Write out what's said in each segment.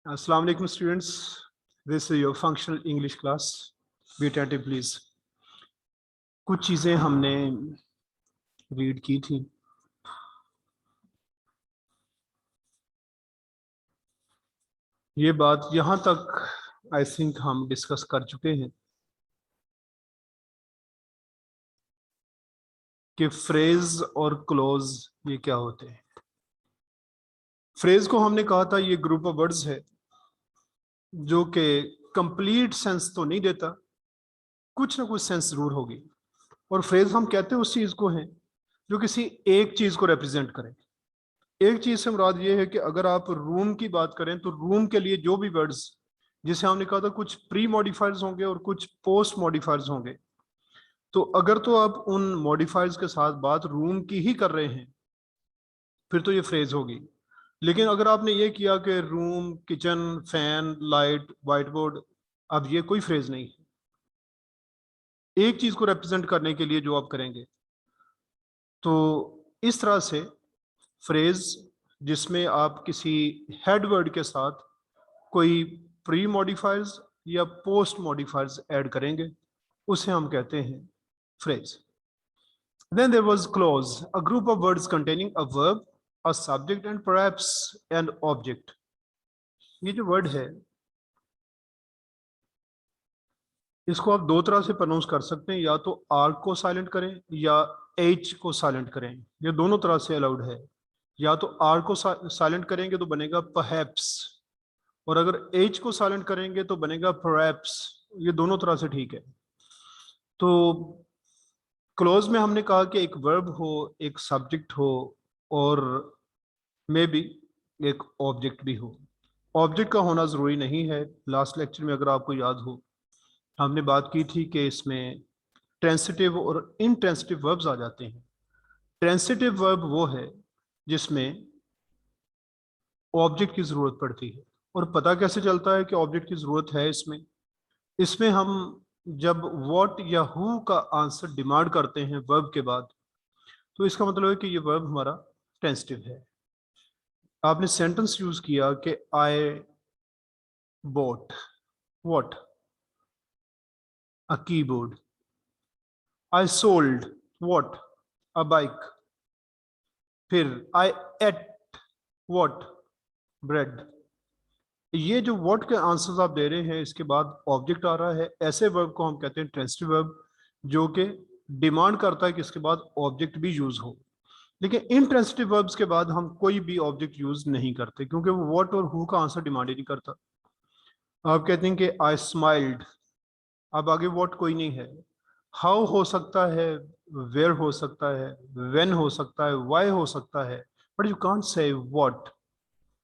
Assalamu alaikum students. This is your functional English class. Be attentive please. कुछ चीज़ें हमने read की थी। ये बात यहाँ तक आई थिंक हम डिस्कस कर चुके हैं कि फ्रेज और क्लोज ये क्या होते हैं। फ्रेज को हमने कहा था ये ग्रुप ऑफ वर्ड्स है जो कि कंप्लीट सेंस तो नहीं देता, कुछ ना कुछ सेंस जरूर होगी। और फ्रेज हम कहते हैं उस चीज़ को है जो किसी एक चीज़ को रिप्रेजेंट करे। एक चीज से मुराद ये है कि अगर आप रूम की बात करें तो रूम के लिए जो भी वर्ड्स, जिसे हमने कहा था कुछ प्री मॉडिफायर्स होंगे और कुछ पोस्ट मॉडिफायर्स होंगे, तो अगर तो आप उन मॉडिफायर्स के साथ बात रूम की ही कर रहे हैं फिर तो ये फ्रेज होगी। लेकिन अगर आपने ये किया कि room, kitchen, fan, light, white board, अब ये कोई फ्रेज नहीं है एक चीज को रिप्रेजेंट करने के लिए जो आप करेंगे। तो इस तरह से फ्रेज जिसमें आप किसी हेड वर्ड के साथ कोई प्री मॉडिफायर्स या पोस्ट मॉडिफायर्स ऐड करेंगे उसे हम कहते हैं phrase. Then there was clause, a group of words containing a verb, a subject and perhaps an object. ये जो वर्ड है इसको आप दो तरह से प्रोनाउंस कर सकते हैं, या तो आर को साइलेंट करें या एच को साइलेंट करें, ये दोनों तरह से अलाउड है। या तो आर को साइलेंट करेंगे तो बनेगा perhaps, और अगर एच को साइलेंट करेंगे तो बनेगा perhaps, ये दोनों तरह से ठीक है। तो क्लोज में हमने कहा कि एक वर्ब हो, एक सब्जेक्ट हो और मे बी एक ऑब्जेक्ट भी हो। ऑब्जेक्ट का होना ज़रूरी नहीं है। लास्ट लेक्चर में अगर आपको याद हो हमने बात की थी कि इसमें ट्रांसिटिव और इनट्रांसिटिव वर्ब्स आ जाते हैं। ट्रांसिटिव वर्ब वो है जिसमें ऑब्जेक्ट की ज़रूरत पड़ती है। और पता कैसे चलता है कि ऑब्जेक्ट की ज़रूरत है इसमें? इसमें हम जब व्हाट या हु का आंसर डिमांड करते हैं वर्ब के बाद, तो इसका मतलब है कि ये वर्ब हमारा ट्रांसिटिव है। आपने सेंटेंस यूज किया कि I bought what, a keyboard. I sold what, a bike. फिर आई एट व्हाट, ब्रेड। ये जो व्हाट के आंसर्स आप दे रहे हैं इसके बाद ऑब्जेक्ट आ रहा है, ऐसे वर्ब को हम कहते हैं ट्रांसिटिव वर्ब, जो कि डिमांड करता है कि इसके बाद ऑब्जेक्ट भी यूज हो। लेकिन इनट्रांसिटिव वर्ब्स के बाद हम कोई भी ऑब्जेक्ट यूज नहीं करते क्योंकि वो व्हाट और हु का आंसर डिमांड ही नहीं करता। आप कहते हैं कि आई स्माइल्ड, अब आगे व्हाट कोई नहीं है। हाउ हो सकता है, वेयर हो सकता है, व्हेन हो सकता है, व्हाई हो सकता है, but you can't say what.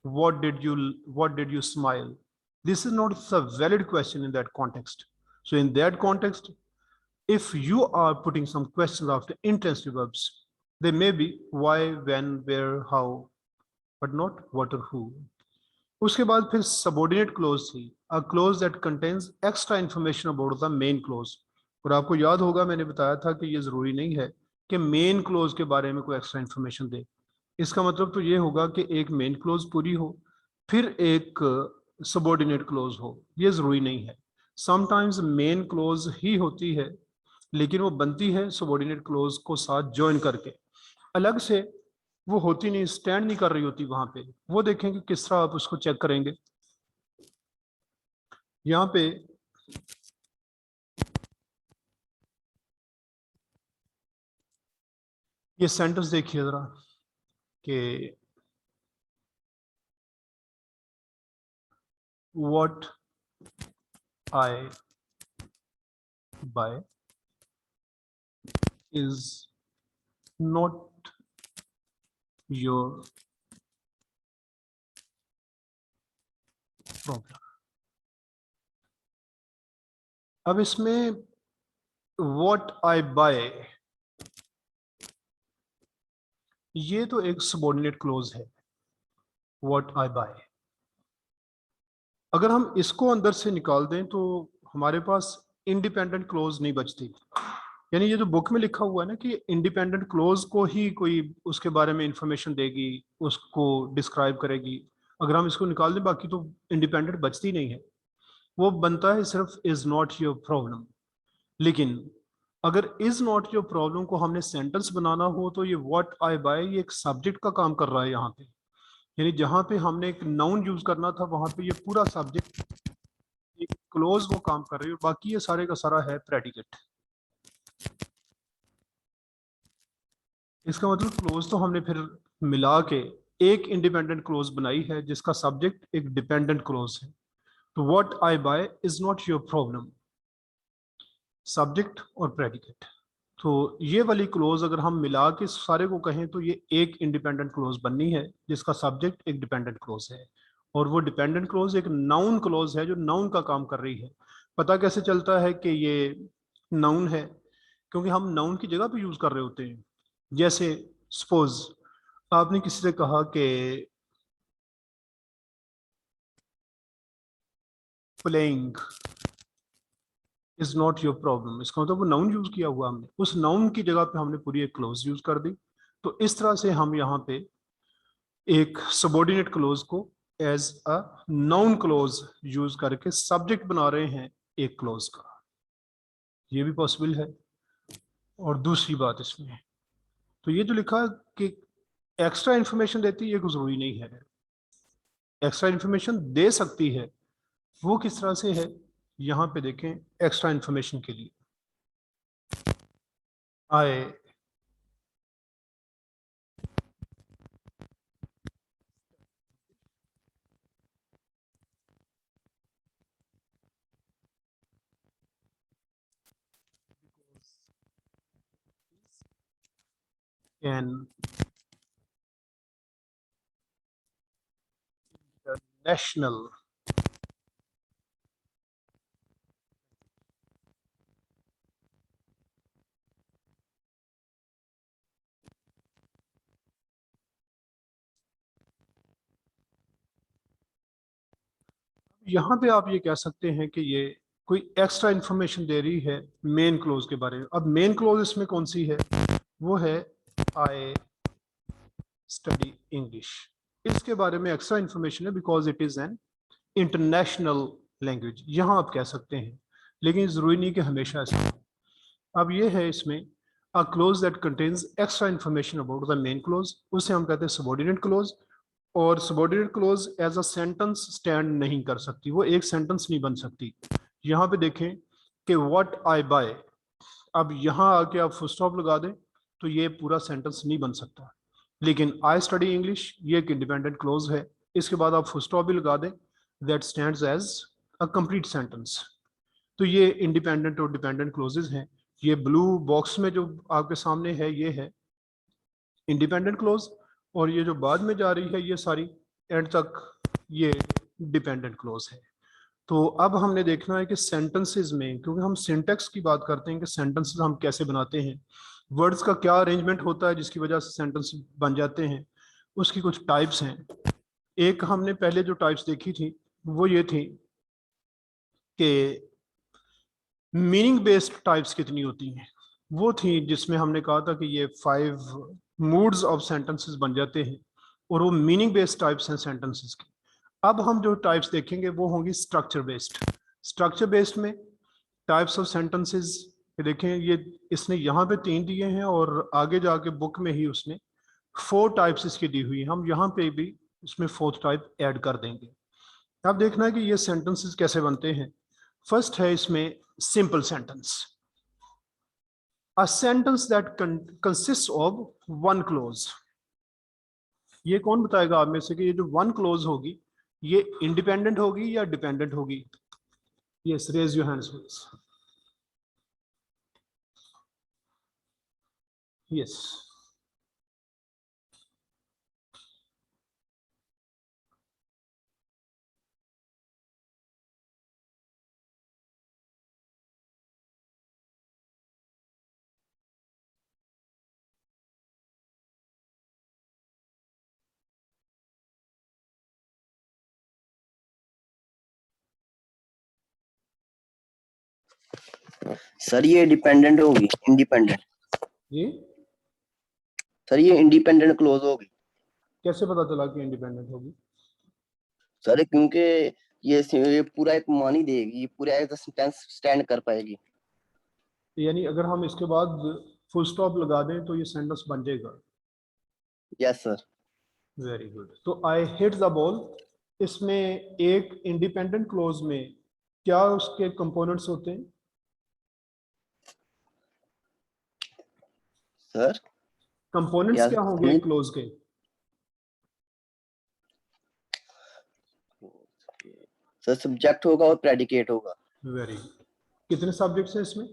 What did you smile? This is not a valid question in that context. So in that context, if you are putting some questions after intransitive verbs, they may be why, when, where, how, but not what or who. उसके बाद फिर subordinate close थी, अ clause that contains extra information about the main close. और आपको याद होगा मैंने बताया था कि ये जरूरी नहीं है कि मेन क्लोज के बारे में कोई एक्स्ट्रा इंफॉर्मेशन दे। इसका मतलब तो ये होगा कि एक मेन क्लोज पूरी हो फिर एक सबऑर्डिनेट क्लोज हो, ये जरूरी नहीं है। समटाइम्स मेन क्लोज ही होती है लेकिन वो बनती है सबऑर्डिनेट क्लोज को साथ ज्वाइन करके, अलग से वो होती नहीं, स्टैंड नहीं कर रही होती वहां पे। वो देखेंगे किस तरह आप उसको चेक करेंगे। यहाँ पे ये सेंटेंस देखिए जरा कि what I buy is not your problem. अब इसमें व्हाट आई बाय ये तो एक सबऑर्डिनेट क्लोज है, व्हाट आई बाय। अगर हम इसको अंदर से निकाल दें तो हमारे पास इंडिपेंडेंट क्लोज नहीं बचती। यानी ये जो बुक में लिखा हुआ है ना कि इंडिपेंडेंट क्लोज को ही कोई उसके बारे में इंफॉर्मेशन देगी, उसको डिस्क्राइब करेगी, अगर हम इसको निकाल दें बाकी तो इंडिपेंडेंट बचती नहीं है, वो बनता है सिर्फ इज नॉट योर प्रॉब्लम। लेकिन अगर इज नॉट योर प्रॉब्लम को हमने सेंटेंस बनाना हो तो ये व्हाट आई बाय ये एक सब्जेक्ट का काम कर रहा है यहाँ पे, यानी जहां पे हमने एक नाउन यूज करना था वहां पे ये पूरा सब्जेक्ट एक क्लोज वो काम कर रही है, और बाकी ये सारे का सारा है प्रेडिकेट। इसका मतलब क्लोज तो हमने फिर मिला के एक इंडिपेंडेंट क्लोज बनाई है जिसका सब्जेक्ट एक डिपेंडेंट क्लोज है। तो what I buy is not your problem, subject और प्रेडिकेट। तो ये वाली क्लोज अगर हम मिला के सारे को कहें तो ये एक इंडिपेंडेंट क्लोज बननी है जिसका सब्जेक्ट एक डिपेंडेंट क्लोज है, और वो डिपेंडेंट क्लोज एक नाउन क्लोज है जो नाउन का काम कर रही है। पता कैसे चलता है कि ये नाउन है? क्योंकि हम नाउन की जगह पे यूज कर रहे होते हैं। जैसे सपोज आपने किसी से कहा कि playing is not your problem, इसका मतलब वो नाउन यूज किया हुआ हमने, उस नाउन की जगह पे हमने पूरी एक क्लोज यूज कर दी। तो इस तरह से हम यहाँ पे एक सबॉर्डिनेट क्लोज को as a noun clause use करके सब्जेक्ट बना रहे हैं एक क्लोज का, ये भी पॉसिबल है। और दूसरी बात इसमें, तो ये जो लिखा कि एक्स्ट्रा इंफॉर्मेशन देती है ये कुछ जरूरी नहीं है, एक्स्ट्रा इंफॉर्मेशन दे सकती है। वो किस तरह से है, यहाँ पे देखें। एक्स्ट्रा इंफॉर्मेशन के लिए आए an international यहाँ पे आप ये कह सकते हैं कि ये कोई एक्स्ट्रा इंफॉर्मेशन दे रही है मेन क्लोज के बारे में। अब मेन क्लोज इसमें कौन सी है? वो है आई स्टडी इंग्लिश, इसके बारे में एक्स्ट्रा इंफॉर्मेशन है because it is an international language, यहाँ आप कह सकते हैं। लेकिन जरूरी नहीं कि हमेशा ऐसा हो। अब ये है इसमें a clause that contains extra information about the main clause, उसे हम कहते हैं सबॉर्डिनेट क्लोज। और subordinate clause as a sentence stand नहीं कर सकती, वो एक सेंटेंस नहीं बन सकती। यहाँ पे देखें कि व्हाट आई बाय, अब यहाँ आके आप फुल स्टॉप लगा दें तो ये पूरा सेंटेंस नहीं बन सकता। लेकिन आई स्टडी इंग्लिश ये एक इंडिपेंडेंट क्लोज है, इसके बाद आप फुल स्टॉप भी लगा दें, that stands as a complete sentence. तो ये इंडिपेंडेंट और डिपेंडेंट क्लोजेज हैं। ये ब्लू बॉक्स में जो आपके सामने है ये है इंडिपेंडेंट क्लोज, और ये जो बाद में जा रही है ये सारी एंड तक ये डिपेंडेंट क्लोज है। तो अब हमने देखना है कि सेंटेंसेस में, क्योंकि हम सिंटेक्स की बात करते हैं कि सेंटेंसेस हम कैसे बनाते हैं, वर्ड्स का क्या अरेंजमेंट होता है जिसकी वजह से सेंटेंस बन जाते हैं, उसकी कुछ टाइप्स हैं। एक हमने पहले जो टाइप्स देखी थी वो ये थी कि मीनिंग बेस्ड टाइप्स कितनी होती हैं, वो थी जिसमें हमने कहा था कि ये 5 मूड्स ऑफ सेंटेंसेस बन जाते हैं, और वो मीनिंग बेस्ड टाइप्स हैं सेंटेंसेस की। अब हम जो टाइप्स देखेंगे वो होंगी स्ट्रक्चर बेस्ड। स्ट्रक्चर बेस्ड में टाइप्स ऑफ सेंटेंसेस देखें, ये इसने यहाँ पे 3 दिए हैं और आगे जाके बुक में ही उसने 4 टाइप्स इसकी दी हुई है, हम यहाँ पे भी इसमें 4th टाइप ऐड कर देंगे। अब देखना है कि ये सेंटेंसेस कैसे बनते हैं। फर्स्ट है इसमें simple sentence, a sentence that consist of 1 close. ये कौन बताएगा आप में से कि ये जो 1 क्लोज होगी ये इंडिपेंडेंट होगी या डिपेंडेंट होगी? Yes, raise your hands please. Yes, sir ये डिपेंडेंट होगी इंडिपेंडेंट? ये सर ये इंडिपेंडेंट क्लोज होगी। कैसे पता चला कि इंडिपेंडेंट होगी? सर क्योंकि ये पूरा एक मानी देगी, पूरा एज सेंटेंस स्टैंड कर पाएगी। यानी अगर हम इसके बाद फुल स्टॉप लगा दें तो ये सेंटेंस बन जाएगा। Yes sir. Very good. तो आई हिट द बॉल, इसमें एक इंडिपेंडेंट क्लोज में क्या उसके कंपोनेंट्स होते हैं? सर कंपोनेंट्स क्या होंगे यस क्लोज के? सर, सब्जेक्ट होगा और प्रेडिकेट होगा। Very good. कितने सब्जेक्ट्स हैं इसमें?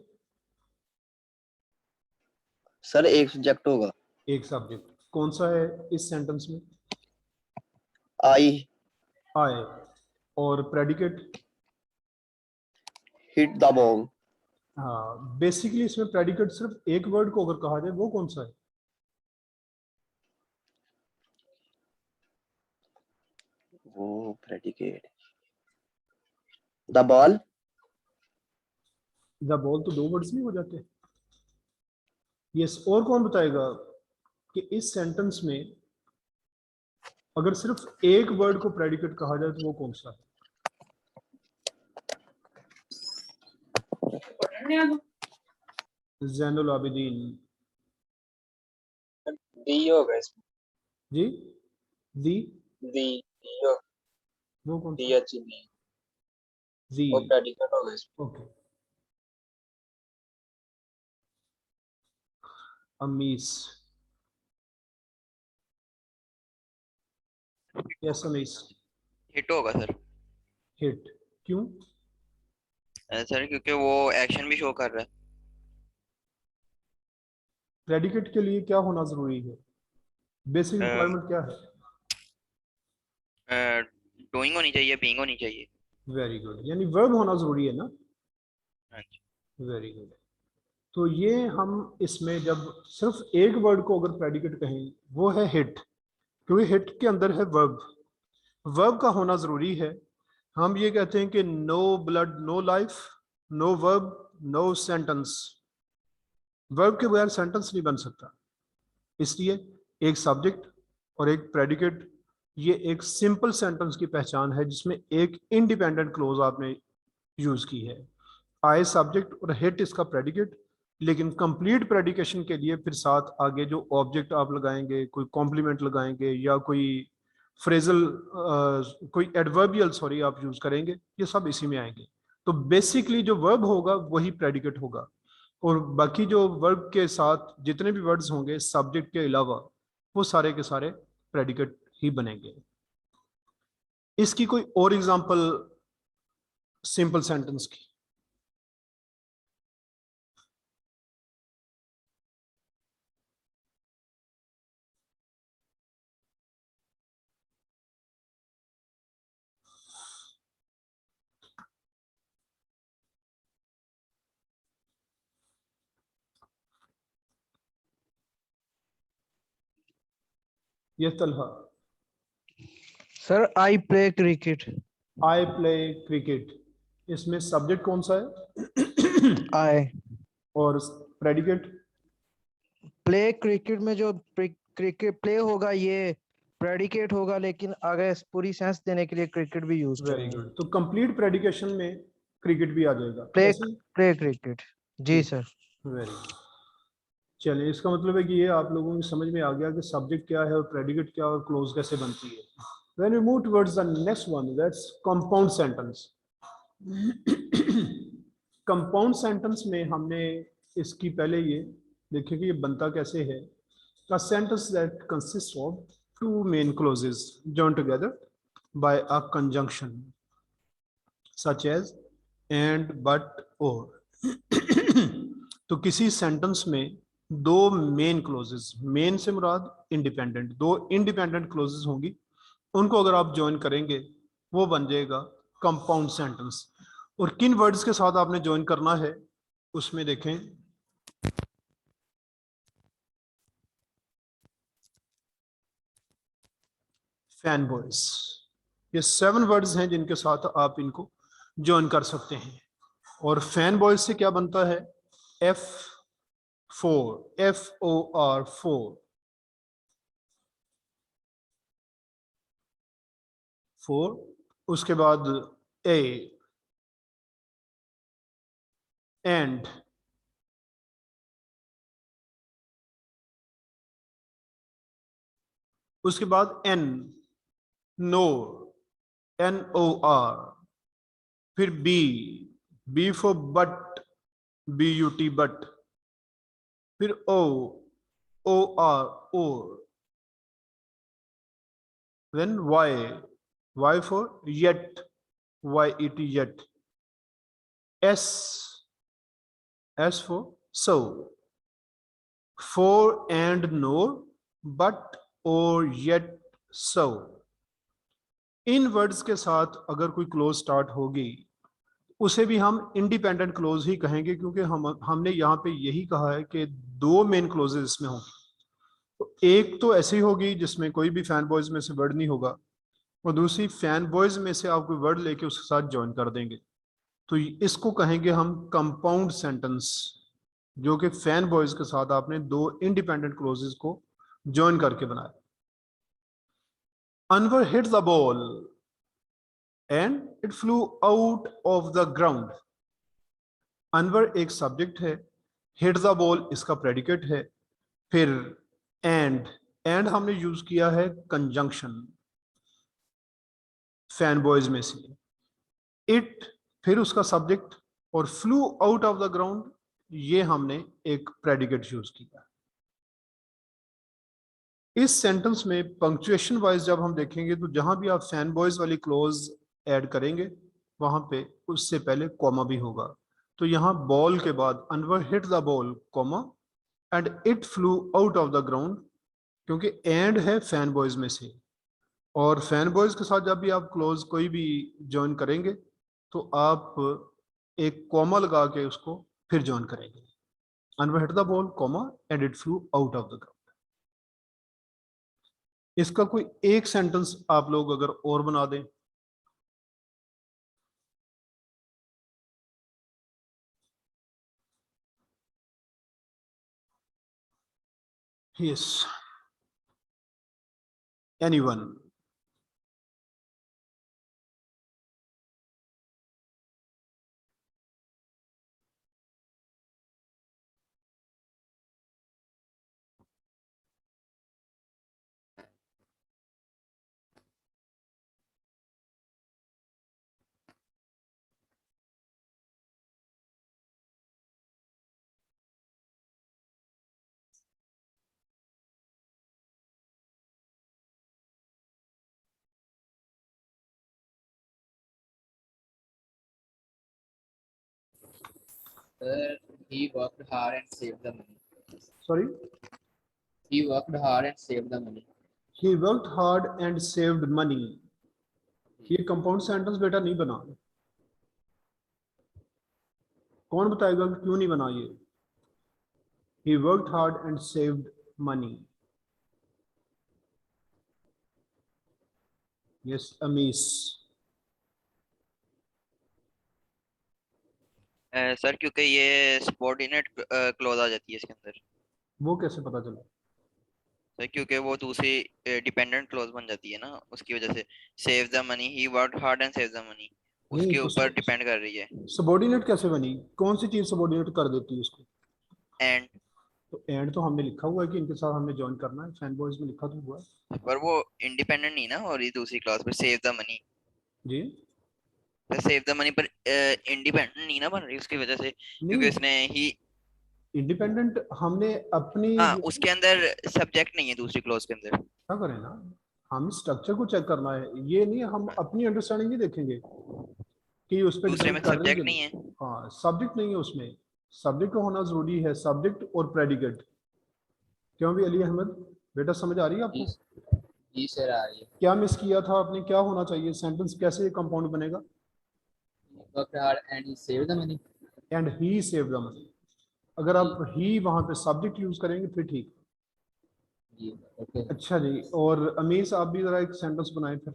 सर एक सब्जेक्ट होगा। एक सब्जेक्ट कौन सा है इस सेंटेंस में? आई आए। और प्रेडिकेट? Hit the ball. हाँ, बेसिकली इसमें प्रेडिकेट सिर्फ एक वर्ड को अगर कहा जाए वो कौन सा है? वो predicate the ball. The ball तो दो वर्ड्स नहीं हो जाते? यस, और कौन बताएगा कि इस सेंटेंस में अगर सिर्फ एक वर्ड को प्रेडिकेट कहा जाए तो वो कौन सा है? जैनुल आबिदीन दी होगा इसमें। जी। दी? दी हो, वो कौन दी सा? अच्छी दी, दी। वो प्रेडिकेट होगा इसमें। Okay. Amis. Yes Amis. Hit होगा सर। हिट। क्यों? सर क्योंकि वो एक्शन भी शो कर रहा प्रेडिकेट के लिए क्या होना जरूरी है? बेसिक है। रिक्वायरमेंट क्या है? डूइंग होनी चाहिए, बीइंग होनी चाहिए। वेरी गुड, यानी वर्ब होना जरूरी है ना? हाँ जी। Very good. तो ये हम इसमें जब सिर्फ एक वर्ड को अगर प्रेडिकेट कहें वो है हिट, क्योंकि हिट के अंदर है वर्ब। वर्ब का होना जरूरी है। हम ये कहते हैं कि no blood no life, no verb no sentence. Verb के बगैर सेंटेंस नहीं बन सकता। इसलिए एक सब्जेक्ट और एक प्रेडिकेट, ये एक सिंपल सेंटेंस की पहचान है जिसमें एक इंडिपेंडेंट क्लोज आपने यूज की है। आई सब्जेक्ट और हिट इसका प्रेडिकेट, लेकिन कंप्लीट प्रेडिकेशन के लिए फिर साथ आगे जो ऑब्जेक्ट आप लगाएंगे, कोई कॉम्प्लीमेंट लगाएंगे या कोई फ्रेजल कोई एडवर्बियल सॉरी आप यूज करेंगे, ये सब इसी में आएंगे। तो बेसिकली जो वर्ब होगा वही प्रेडिकेट होगा, और बाकी जो वर्ब के साथ जितने भी वर्ड्स होंगे सब्जेक्ट के अलावा वो सारे के सारे प्रेडिकेट ही बनेंगे। इसकी कोई और एग्जांपल सिंपल सेंटेंस की? ये Talha. Sir I play cricket. I play cricket, इसमें सब्जेक्ट कौन सा है? आई और प्रेडिकेट? प्ले क्रिकेट में जो क्रिकेट प्ले होगा ये प्रेडिकेट होगा, लेकिन अगर पूरी सेंस देने के लिए क्रिकेट भी यूज वेरी करेंगे। गुड। तो कंप्लीट प्रेडिकेशन में क्रिकेट भी आ जाएगा प्ले ऐसे? Play cricket. जी सर। Very good. चलिए, इसका मतलब है कि ये आप लोगों की समझ में आ गया कि सब्जेक्ट क्या है और प्रेडिकेट क्या और क्लोज कैसे बनती है। When we move towards the next one, that's compound sentence. Compound sentence में हमने इसकी पहले ये देखे कि ये बनता कैसे है। A sentence that consists of two main clauses joined together by a conjunction such as and, but, or. तो किसी सेंटेंस में दो मेन क्लोजेस, मेन से मुराद इंडिपेंडेंट, दो इंडिपेंडेंट क्लोजेस होंगी, उनको अगर आप ज्वाइन करेंगे वो बन जाएगा कंपाउंड सेंटेंस। और किन वर्ड्स के साथ आपने ज्वाइन करना है उसमें देखें, फैन बॉयज। ये 7 वर्ड्स हैं जिनके साथ आप इनको ज्वाइन कर सकते हैं। और फैन बॉयज से क्या बनता है? FOR 4 उसके बाद ए एंड, उसके बाद N no, N O R, फिर B, B for but, B U T but, फिर ओ, ओ आर और, then y for yet, yet yet, s for so, for and nor, but or yet so। In words के साथ अगर कोई close start होगी उसे भी हम इंडिपेंडेंट क्लोज ही कहेंगे, क्योंकि हमने यहाँ पे यही कहा है कि दो मेन क्लोजेस इसमें होंगे। तो एक तो ऐसी होगी जिसमें कोई भी फैन बॉयज में से वर्ड नहीं होगा, और दूसरी फैन बॉयज में से आप कोई वर्ड लेके उसके साथ ज्वाइन कर देंगे, तो इसको कहेंगे हम कंपाउंड सेंटेंस, जो कि फैन बॉयज के साथ आपने दो इंडिपेंडेंट क्लोजेस को ज्वाइन करके बनाया। Anwar hit the ball and it flu out of the ground. Anwar एक सब्जेक्ट है, हिट द बॉल इसका प्रेडिकेट है, फिर एंड हमने यूज किया है कंजंक्शन फैन बॉयज में से, इट फिर उसका सब्जेक्ट, और flu out of the ground ये हमने एक प्रेडिकेट यूज किया। इस सेंटेंस में पंक्चुएशन वाइज जब हम देखेंगे तो जहां भी आप फैन बॉयज वाली क्लोज ऐड करेंगे वहां पे उससे पहले कॉमा भी होगा। तो यहां बॉल के बाद Anwar hit the ball comma and it flu out of the ground, क्योंकि एंड है फैन बॉयज में से, और फैन बॉयज के साथ जब भी आप क्लोज कोई भी ज्वाइन करेंगे तो आप एक कॉमा लगा के उसको फिर ज्वाइन करेंगे। Anwar hit the ball comma and it flu out of the ground. इसका कोई एक सेंटेंस आप लोग अगर और बना दें। Yes, anyone? Sir, he worked hard and saved the money. Sorry, He worked hard and saved the money. He worked hard and saved money. ये कंपाउंड सेंटेंस बेटा नहीं बना, कौन बताएगा कि क्यों नहीं बना ये? He worked hard and saved money. Yes Amis. Sir क्योंकि ये सबऑर्डिनेट क्लॉज आ जाती है इसके अंदर वो कैसे पता चला? सर, क्योंकि वो दूसरी डिपेंडेंट क्लॉज बन जाती है ना, उसकी वजह से। Save the money, he worked hard and save the money, नहीं उसके तो ऊपर डिपेंड कर रही है। सबॉर्डिनेट कैसे बनी? कौन सी चीज सबॉर्डिनेट कर देती है उसको? एंड तो एंड तो हमने लिखा हुआ है कि इनके साथ हमने ज्वाइन करना है, फैन बॉयज में लिखा तो हुआ है। पर वो इंडिपेंडेंट नहीं ना, और ये दूसरी क्लॉज पर सेव द मनी, जी पर सेव द मनी पर इंडिपेंडेंट नहीं ना बन रही उसकी वजह से, क्योंकि नहीं, उसने ही। इंडिपेंडेंट हमने अपनी हाँ, उसके अंदर सब्जेक्ट नहीं है दूसरी क्लॉज के अंदर। क्या करें ना, हम स्ट्रक्चर को चेक करना है, ये नहीं हम अपनी अंडरस्टैंडिंग नहीं देखेंगे कि उस पर दूसरे डिपेंड में कर रही है कि सब्जेक्ट नहीं है। नहीं। हाँ सब्जेक्ट नहीं है उसमें, सब्जेक्ट होना जरूरी है, सब्जेक्ट और प्रेडिकेट। क्यों भी अली अहमद बेटा, समझ आ रही है जी आपको? जी सर आ रही है. क्या मिस किया था आपने? क्या होना चाहिए सेंटेंस, कैसे कंपाउंड बनेगा? He worked hard and he saved the money. And he save the money. अगर जी आप ही वहां पे सब्जेक्ट यूज करेंगे फिर ठीक। जी ओके. अच्छा जी, और अमीस आप भी जरा एक सेंटेंस बनाए फिर।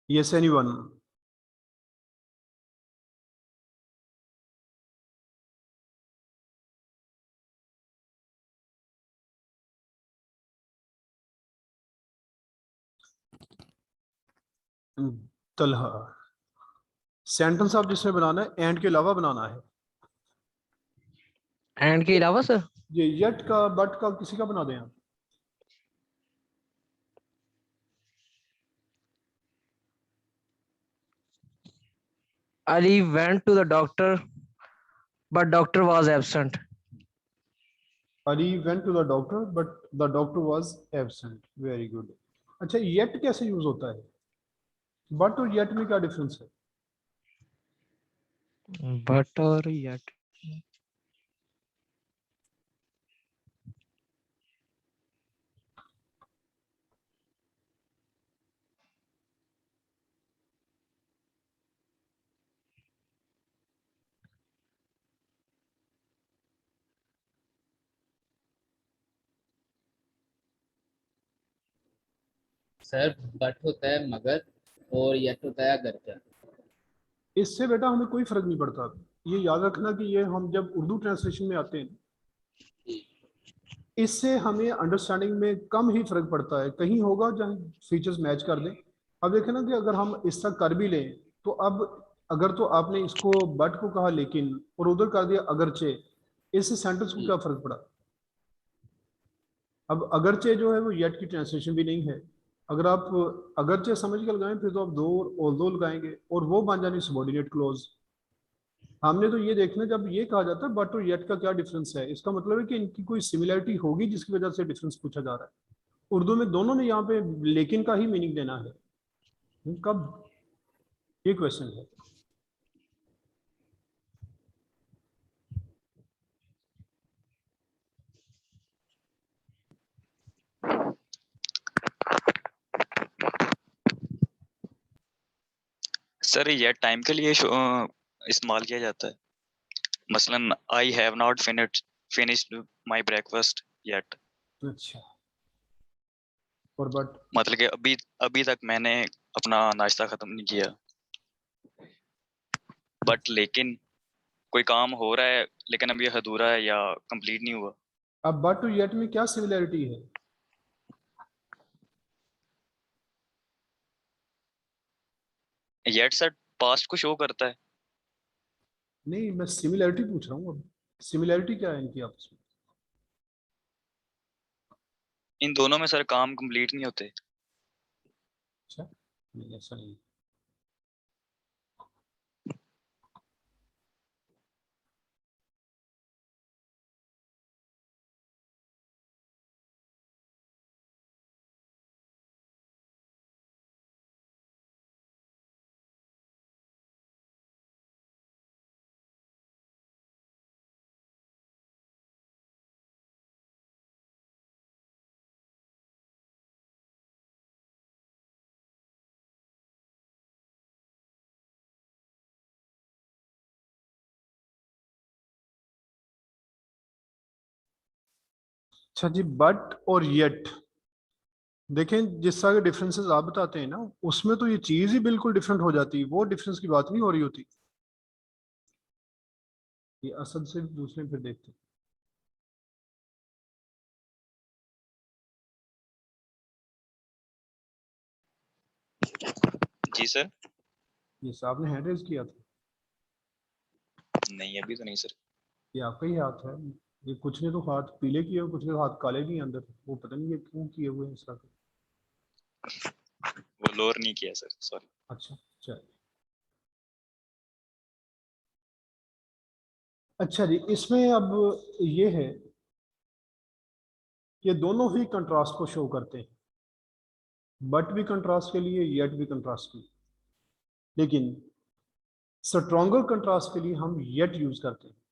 Yes, anyone? तलहा, सेंटेंस आप जिसमें बनाना है एंड के अलावा बनाना है। एंड के अलावा सर? ये यट का, बट का, किसी का बना दें आप। Ali went to the doctor, but doctor was absent. Ali went to the doctor, but the doctor was absent. Very good. अच्छा, yet कैसे यूज होता है? बट और yet में क्या डिफरेंस है? But or yet. Sir but होता है मगर और यट होता है अगरचा। इससे बेटा हमें कोई फर्क नहीं पड़ता। ये याद रखना कि ये हम जब उर्दू ट्रांसलेशन में आते हैं, इससे हमें अंडरस्टैंडिंग में कम ही फर्क पड़ता है। कहीं होगा जहाँ फीचर्स मैच कर दें। अब देखें ना कि अगर हम इस तरह कर भी लें तो अब अगर तो आपने इसको बट को कहा लेकिन और उधर कर दिया अगरचे, इस सेंटेंस को क्या फर्क पड़ा? अब अगरचे जो है वो येट की ट्रांसलेशन भी नहीं है। अगर आप अगरचे समझ कर लगाएं फिर तो आप दो और दो लगाएंगे और वो बन जानी सबॉर्डिनेट क्लोज। हमने तो ये देखना जब ये कहा जाता है बट और येट का क्या डिफरेंस है, इसका मतलब है कि इनकी कोई सिमिलरिटी होगी जिसकी वजह से डिफरेंस पूछा जा रहा है। उर्दू में दोनों ने यहाँ पे लेकिन का ही मीनिंग देना है। कब? ये क्वेश्चन है। सर ये टाइम के लिए इस्तेमाल किया जाता है। मसलन I have not finished my breakfast yet. अच्छा, और बट मतलब कि अभी तक मैंने अपना नाश्ता खत्म नहीं किया। बट लेकिन कोई काम हो रहा है लेकिन अभी अधूरा है या कंप्लीट नहीं हुआ। अब बट और येट में क्या सिमिलरिटी है? येट सर पास्ट को शो करता है। नहीं, मैं सिमिलरिटी पूछ रहा हूँ। अब सिमिलरिटी क्या है इनकी आपस में? इन दोनों में सर काम कंप्लीट नहीं होते। अच्छा, नहीं ऐसा नहीं। अच्छा जी, बट और येट देखें, जिस तरह के डिफरेंसेस आप बताते हैं ना उसमें तो ये चीज ही बिल्कुल डिफरेंट हो जाती है। वो डिफरेंस की बात नहीं हो रही होती। ये असद से दूसरे फिर देखते हैं। जी सर। ये साहब ने हैंड रेज किया था। नहीं अभी तो नहीं सर। ये आपका ही हाथ है। ये कुछ ने तो हाथ पीले किए और कुछ ने हाथ काले भी हैं अंदर। वो पता नहीं ये क्यों किए हुए हैं इस तरह के। वो लोअर नहीं किया सर, सॉरी। अच्छा चलिए। अच्छा जी, इसमें अब ये है कि दोनों ही कंट्रास्ट को शो करते हैं। बट भी कंट्रास्ट के लिए, येट भी कंट्रास्ट के लिए, लेकिन स्ट्रॉन्गर कंट्रास्ट के लिए हम येट यूज करते हैं।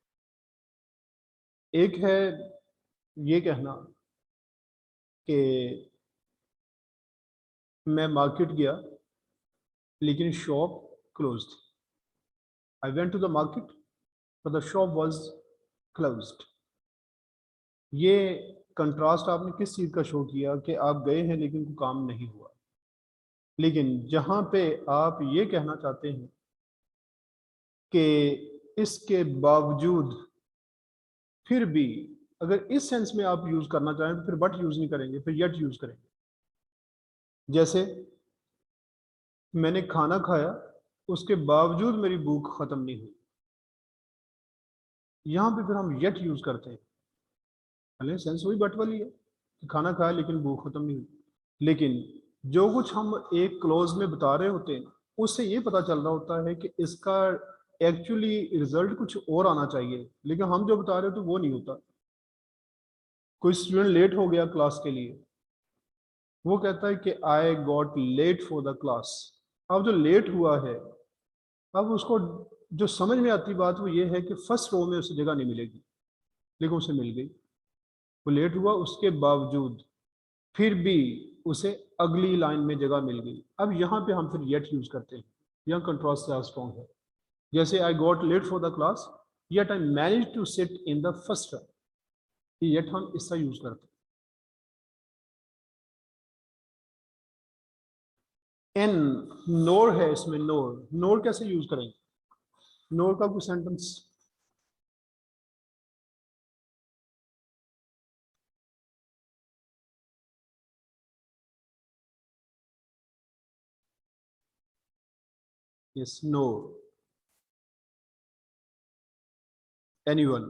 एक है ये कहना कि मैं मार्केट गया लेकिन शॉप क्लोज थी। I went to the market but the shop was closed. ये कंट्रास्ट आपने किस चीज का शो किया कि आप गए हैं लेकिन कोई काम नहीं हुआ। लेकिन जहां पे आप ये कहना चाहते हैं कि इसके बावजूद फिर भी, अगर इस सेंस में आप यूज करना चाहें तो फिर बट यूज नहीं करेंगे, फिर यट यूज करेंगे। जैसे मैंने खाना खाया, उसके बावजूद मेरी भूख खत्म नहीं हुई, यहां पे फिर हम यट यूज करते हैं। भले सेंस वही बट वाली है कि खाना खाया लेकिन भूख खत्म नहीं हुई, लेकिन जो कुछ हम एक क्लोज में बता रहे होते हैं उससे ये पता चल रहा होता है कि इसका एक्चुअली रिजल्ट कुछ और आना चाहिए, लेकिन हम जो बता रहे हो तो वो नहीं होता। कोई स्टूडेंट लेट हो गया क्लास के लिए, वो कहता है कि I got late for the class. अब जो लेट हुआ है, अब उसको जो समझ में आती बात वो ये है कि फर्स्ट रो में उसे जगह नहीं मिलेगी, लेकिन उसे मिल गई। वो लेट हुआ, उसके बावजूद फिर भी उसे अगली लाइन में जगह मिल गई। अब यहाँ पे हम फिर येट यूज करते हैं, यहाँ कंट्रास्ट ज़्यादा स्ट्रॉन्ग है। जैसे I got late for the class, yet I manage to sit in the first row, yet हम इसका यूज करते हैं। एन नोर है इसमें, नोर, नोर कैसे यूज करेंगे? नोर का कोई sentence? Yes, nor, anyone?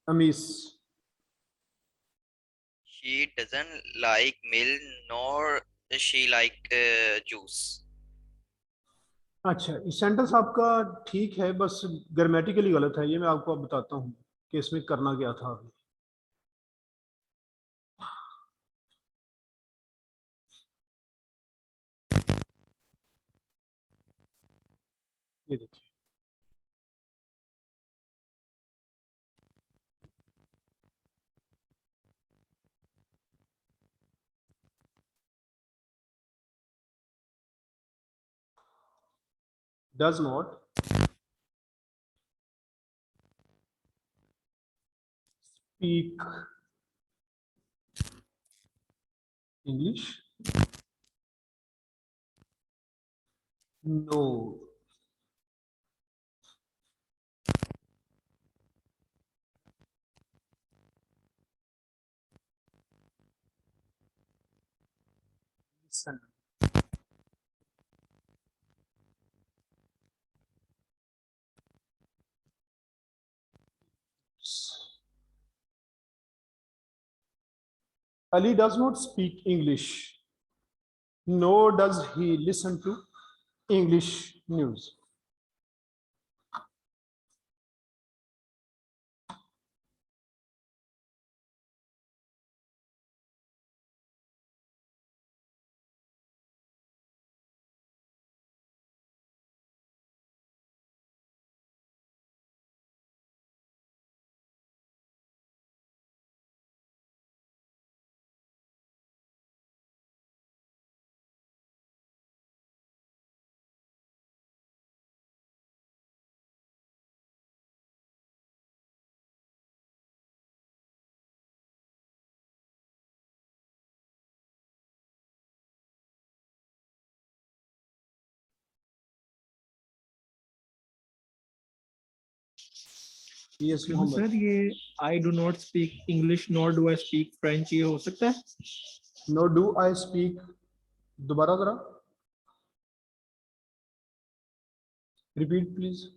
Amis? She doesn't like milk nor she like juice. अच्छा, इस सेंटेंस आपका ठीक है, बस ग्रामेटिकली गलत है। ये मैं आपको अब बताता हूँ कि इसमें करना क्या था अभी। ये देखिए, does not speak English, no listen. Ali does not speak English, nor does he listen to English news. Yes तो मोहम्मद। सर ये I do not speak English nor do I speak French, ये हो सकता है? नो डू आई स्पीक, दोबारा जरा repeat please.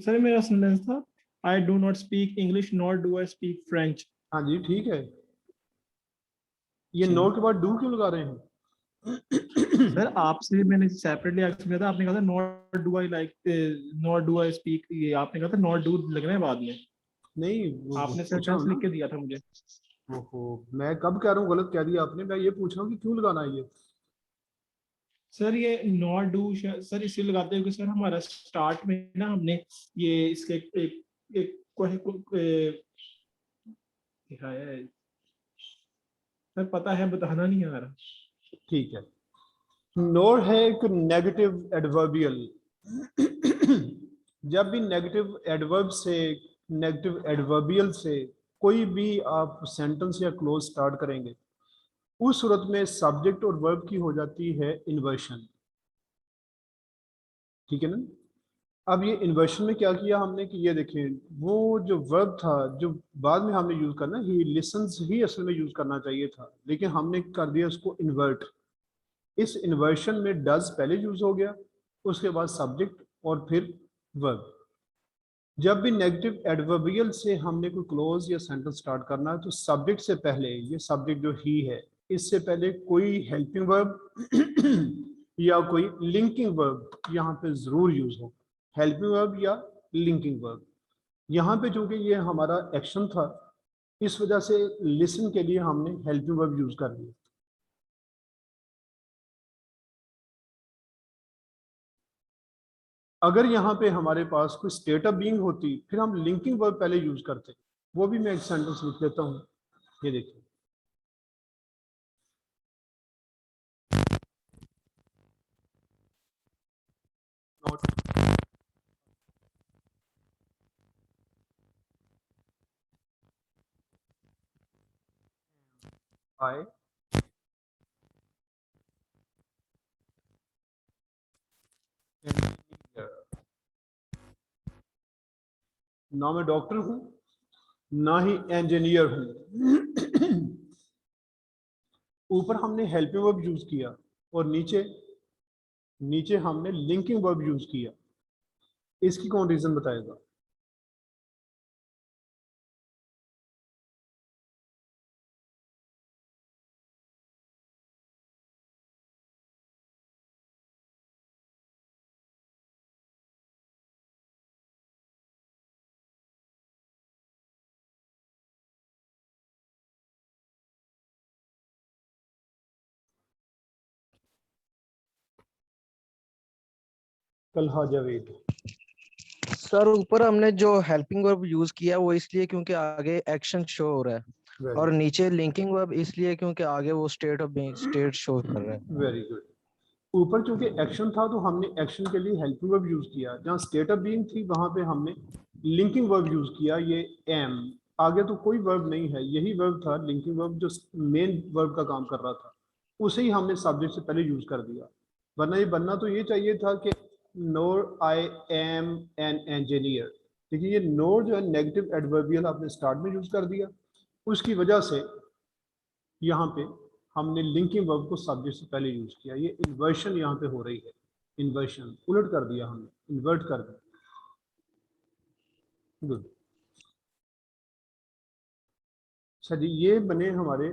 Sir मेरा sentence था I do not speak English nor do I speak French. हाँ जी ठीक है, ये जी। नो के बाद डू क्यों लगा रहे हैं? सर आपसे मैंने सेपरेटली आगे सुना था, आपने कहा था nor do I like nor do I speak, ये आपने कहा था नॉर डू लगना है बाद में, नहीं आपने पूछा हूं सेंटेंस ना। लिख के दिया था मुझे। ओहो, मैं कब कह रहा हूँ गलत कह दिया आपने, मैं ये पूछ रहा हूँ कि क्यों लगाना है ये। सर ये नॉट डू सर इसलिए लगाते हैं क्योंकि सर हमारा स्टार्ट में ना हमने ये इसके दिखाया है सर, पता है बताना नहीं आ रहा। ठीक है, नोर है एक नेगेटिव एडवर्बियल। जब भी नेगेटिव एडवर्ब से, नेगेटिव एडवर्बियल से कोई भी आप सेंटेंस या क्लोज स्टार्ट करेंगे, उस सूरत में सब्जेक्ट और वर्ब की हो जाती है इन्वर्शन। ठीक है ना। अब ये इन्वर्शन में क्या किया हमने कि ये देखें, वो जो वर्ब था जो बाद में हमने यूज करना, ही लिसन्स ही असल में यूज करना चाहिए था, लेकिन हमने कर दिया उसको इन्वर्ट। इस इन्वर्शन में डज पहले यूज हो गया, उसके बाद सब्जेक्ट और फिर वर्ब। जब भी नेगेटिव एडवर्बियल से हमने कोई क्लोज या सेंटेंस स्टार्ट करना है तो सब्जेक्ट से पहले, ये सब्जेक्ट जो ही है, इससे पहले कोई हेल्पिंग वर्ब या कोई लिंकिंग वर्ब यहाँ पे जरूर यूज हो। हेल्पिंग वर्ब या लिंकिंग वर्ब। यहाँ पे चूंकि ये हमारा एक्शन था, इस वजह से लिसन के लिए हमने हेल्पिंग वर्ब यूज कर लिया। अगर यहाँ पे हमारे पास कोई स्टेट ऑफ बीइंग होती, फिर हम लिंकिंग वर्ब पहले यूज करते। वो भी मैं एक सेंटेंस लिख देता हूँ, ये देखिए। I ना मैं डॉक्टर हूं ना ही इंजीनियर हूं। ऊपर हमने हेल्पिंग वर्ब यूज किया और नीचे नीचे हमने लिंकिंग वर्ब यूज किया। इसकी कौन रीजन बताएगा? कलहा जावेद। सर ऊपर हमने जो हेल्पिंग वर्ब यूज किया वो इसलिए क्योंकि आगे एक्शन शो हो रहा है, और नीचे लिंकिंग वर्ब इसलिए क्योंकि आगे वो state of being state show कर रहा है। Very good. ऊपर क्योंकि एक्शन था तो हमने एक्शन के लिए हेल्पिंग वर्ब यूज किया, जहाँ स्टेट ऑफ बीइंग थी वहां पे हमने लिंकिंग वर्ब यूज किया, ये एम। आगे तो कोई वर्ब नहीं है, यही वर्ब था लिंकिंग वर्ब जो मेन वर्ब का काम कर रहा था, उसे ही हमने सब्जेक्ट से पहले यूज कर दिया। वरना ये बनना तो ये चाहिए था कि नोर आई एम एन इंजीनियर, देखिए ये नोर जो है नेगेटिव एडवर्बियल आपने स्टार्ट में यूज कर दिया, उसकी वजह से यहाँ पे हमने लिंकिंग वर्ब को सब्जेक्ट से पहले यूज किया। ये इन्वर्शन यहाँ पे हो रही है, इन्वर्शन उलट कर दिया हमने, इन्वर्ट कर दिया। गुड। अच्छा जी, ये बने हमारे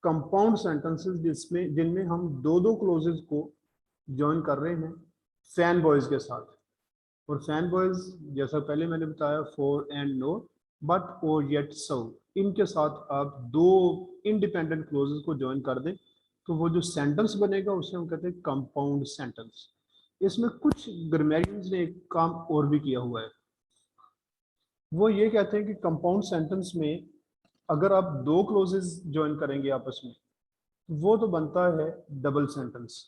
कंपाउंड सेंटेंसेस जिसमें जिनमें हम दो दो क्लोजेस को ज्वाइन कर रहे हैं फैन बॉयज के साथ। और फैन बॉयज जैसा पहले मैंने बताया, फॉर एंड नो, बट और येट सो, इनके साथ आप दो इंडिपेंडेंट क्लोजेस को ज्वाइन कर दें तो वो जो सेंटेंस बनेगा उसे हम कहते हैं कंपाउंड सेंटेंस। इसमें कुछ ग्रामेरियंस ने एक काम और भी किया हुआ है, वो ये कहते हैं कि कंपाउंड सेंटेंस में अगर आप दो क्लोजेस ज्वाइन करेंगे आपस में वो तो बनता है डबल सेंटेंस,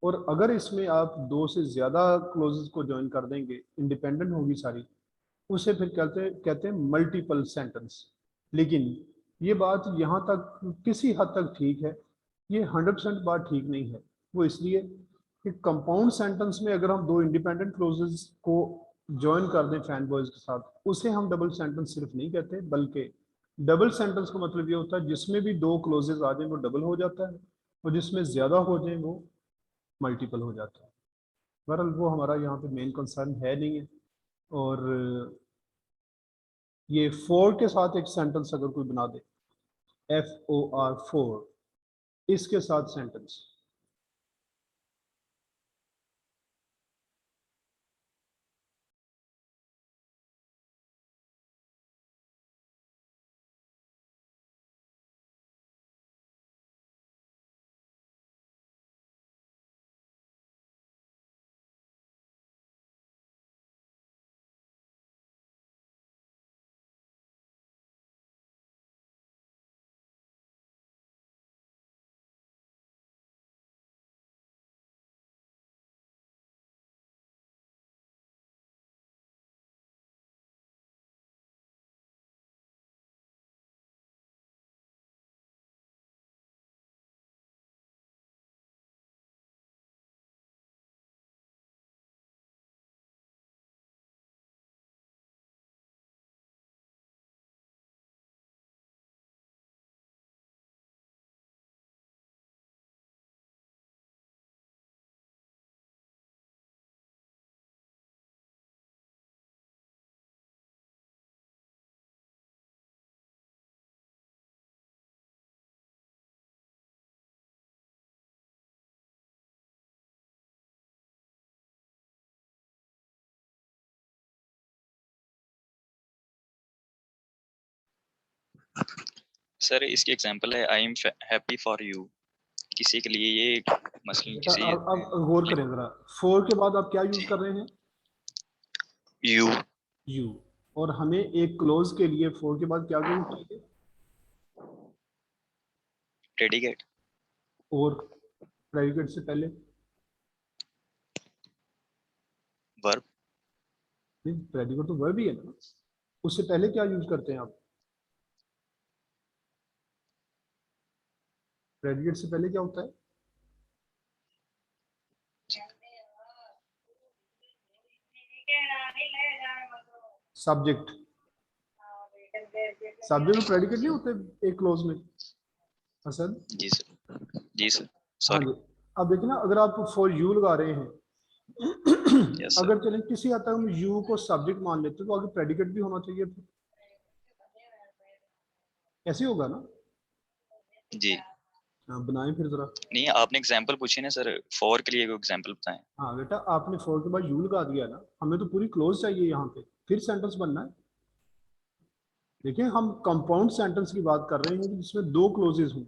और अगर इसमें आप दो से ज्यादा क्लोजेस को ज्वाइन कर देंगे, इंडिपेंडेंट होगी सारी, उसे फिर कहते हैं मल्टीपल सेंटेंस। लेकिन ये बात यहाँ तक किसी हद तक ठीक है, ये 100% बात ठीक नहीं है। वो इसलिए कि कंपाउंड सेंटेंस में अगर हम दो इंडिपेंडेंट क्लोजेस को ज्वाइन कर दें फैन बॉयज के साथ, उसे हम डबल सेंटेंस सिर्फ नहीं कहते, बल्कि डबल सेंटेंस का मतलब ये होता है जिसमें भी दो क्लोजेस आ जाए वो डबल हो जाता है, और जिसमें ज़्यादा हो जाए वो मल्टीपल हो जाता है। बहरहाल वो हमारा यहाँ पे मेन कंसर्न है नहीं है। और ये फोर के साथ एक सेंटेंस अगर कोई बना दे, FOR 4, इसके साथ सेंटेंस, सर इसकी एग्जांपल है I am happy for you. किसी के लिए ये मसलन बेटा किसी अब गौर करें जरा, फोर के बाद आप क्या यूज कर रहे हैं? You you. और हमें एक क्लोज के लिए फोर के बाद क्या यूज चाहिए? प्रेडिकेट और प्रेडिकेट से पहले वर्ब। नहीं, प्रेडिकेट तो वर्ब ही है ना, उससे पहले क्या यूज करते हैं आप? प्रेडिकेट से पहले क्या होता है? सब्जेक्ट। सब्जेक्ट प्रेडिकेट नहीं होते एक क्लोज में असद? जी सर, जी सर, हाँ सॉरी। जी। अब देखिए ना, अगर आप फॉर यू लगा रहे हैं, यस सर, अगर चलें किसी हद तक हम यू को सब्जेक्ट मान लेते हैं तो आगे प्रेडिकेट भी होना चाहिए, फिर ऐसे होगा ना? जी। हाँ, बनाएं फिर जरा। नहीं आपने एग्जांपल पूछी ना सर, फॉर के लिए कोई एग्जांपल बताएं। हाँ बेटा, आपने फोर के बाद यू लगा दिया ना, हमें तो पूरी क्लोज चाहिए यहाँ पे, फिर सेंटेंस बनना है। देखिए हम कंपाउंड सेंटेंस की बात कर रहे हैं जिसमें दो क्लोजेस हों,